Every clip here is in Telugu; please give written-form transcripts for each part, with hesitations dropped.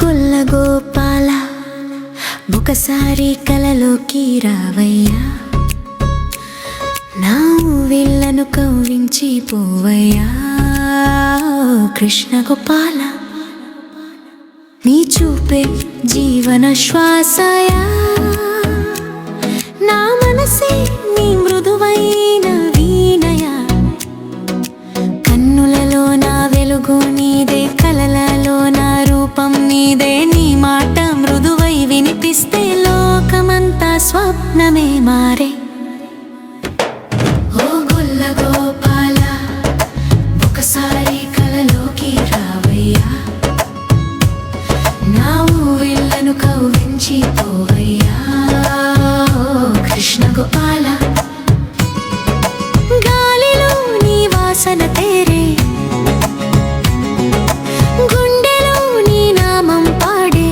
గొల్ల గోపాల ఒకసారి కలలోకి రావయ్యా, నా ఊవిళ్ళను కవ్వించి పోవయ్యా. కృష్ణ గోపాల నీ చూపే జీవన శ్వాసయా, నా మనసే నీ మృదువైన వీణయా. కన్నులలో నా వెలుగు నీదే, కలలలో నా రూపం నీదే. నీ మాట మృదువై వినిపిస్తే లోకమంతా స్వప్నమే మారే. ఓ గొల్ల గోపాల ఒకసారి కలలోకి రావయ్యా, నా ఊవిళ్ళను కవ్వించి పోవయ్యా. కృష్ణ గోపాల గాలిలో నీ వాసన తేరే, గుండెలో నీ నామం పాడే.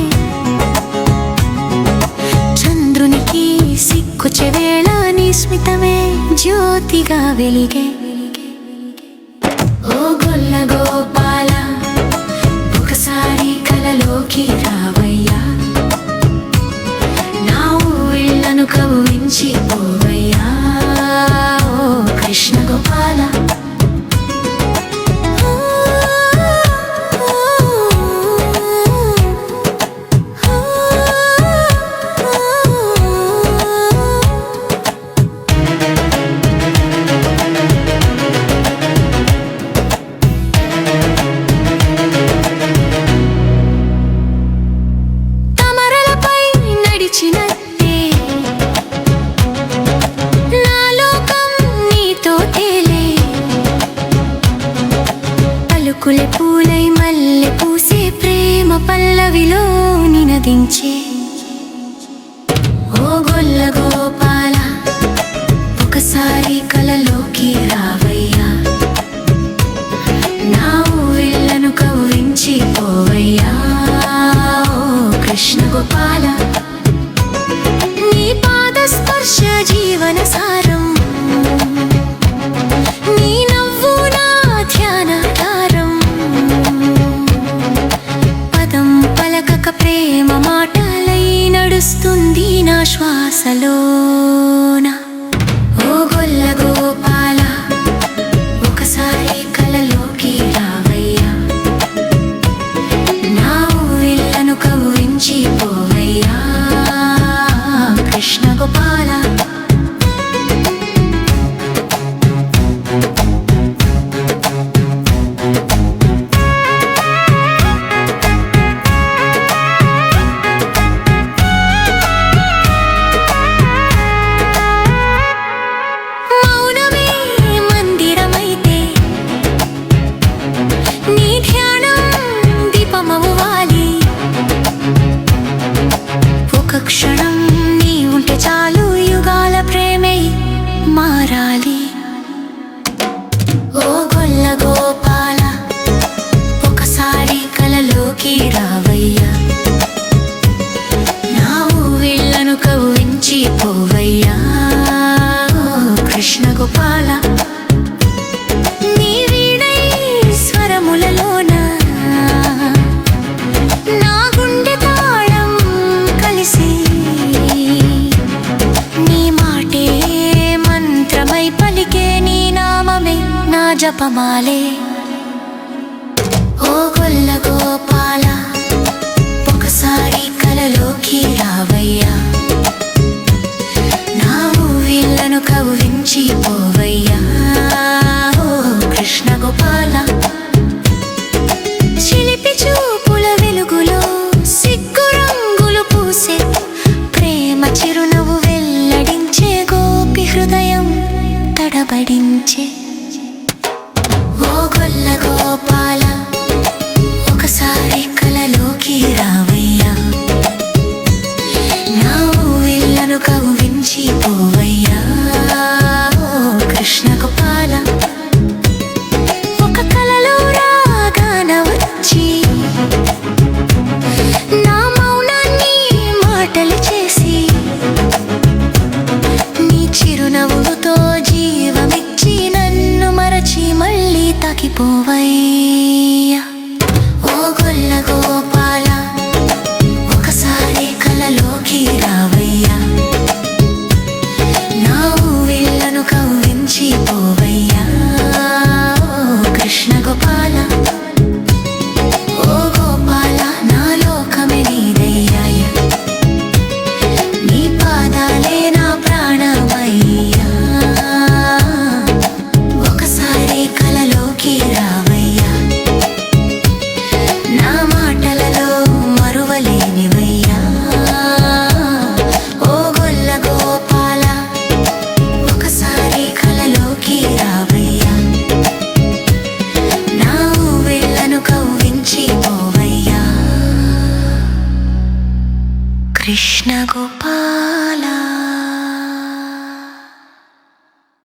చంద్రునికి సిక్కుచే వేళ నీ స్మితమే జ్యోతిగా వెలిగే. ఓ గొల్ల గోపాల ఒకసారి కలలోకి రావయ్యా, నా ఊళ్ళను కవ్వించి పోవయ్యా. ఓ కృష్ణ గోపాల కులే పూలై మల్లె పూసే ప్రేమ పల్లవిలో నినదించే. ఓ గొల్ల గోపాల ఒకసారి కలలోకి రావయ్యా, నా ఊవిళ్ళను కవ్వించి పోవయ్యా. ఓ కృష్ణ గోపాల నీ పాద స్పర్శ జీవన సారం, నీ నవ్వు నా ధ్యాన ప్రేమ మాటలై నడుస్తుంది నా శ్వాసలోన. ఓ గొల్ల గోపాల ఒకసారి కలలోకి రావయ్యా, నా ఊవిళ్ళను కవ్వించి పోవయ్యా. కృష్ణ గోపాల క్షణం నీ ఉంటే చాలు, యుగాల ప్రేమే మారాలి. ఓ గొల్ల గోపాల ఒకసారి కలలోకి రావయ్యా, నా ఊవిళ్ళను కవ్వించి పోవయ్యా. కృష్ణ గోపాల నీ వీణై స్వరములలోన నా గుండె తాళం కలిసి, నీ మాటే మంత్రమై పలికే, నీ నామమే నా జపమాలే. ఓ గొల్ల గోపాల ఒకసారి కలలోకి రావయ్యా, నా ఊవిళ్ళను కవ్వించి పోవయ్యా. ఓ కృష్ణ గోపాల చిలిపి చూపుల వెలుగులో సిగ్గు రంగులు పూసే, ప్రేమ చిరునవ్వు వెల్లడించే, గోపి హృదయం తడబడించే. ఓ గొల్ల గోపాల ఒకసారి కలలోకి రావయ్యా, నా ఊవిళ్ళను కవ్వించి పోవయ్యా. ఓ కృష్ణ గోపాల ఒక కలలో రాగాన వచ్చి, నా మౌనాన్ని మాటలు చేసి, తాకిపోవయ్యా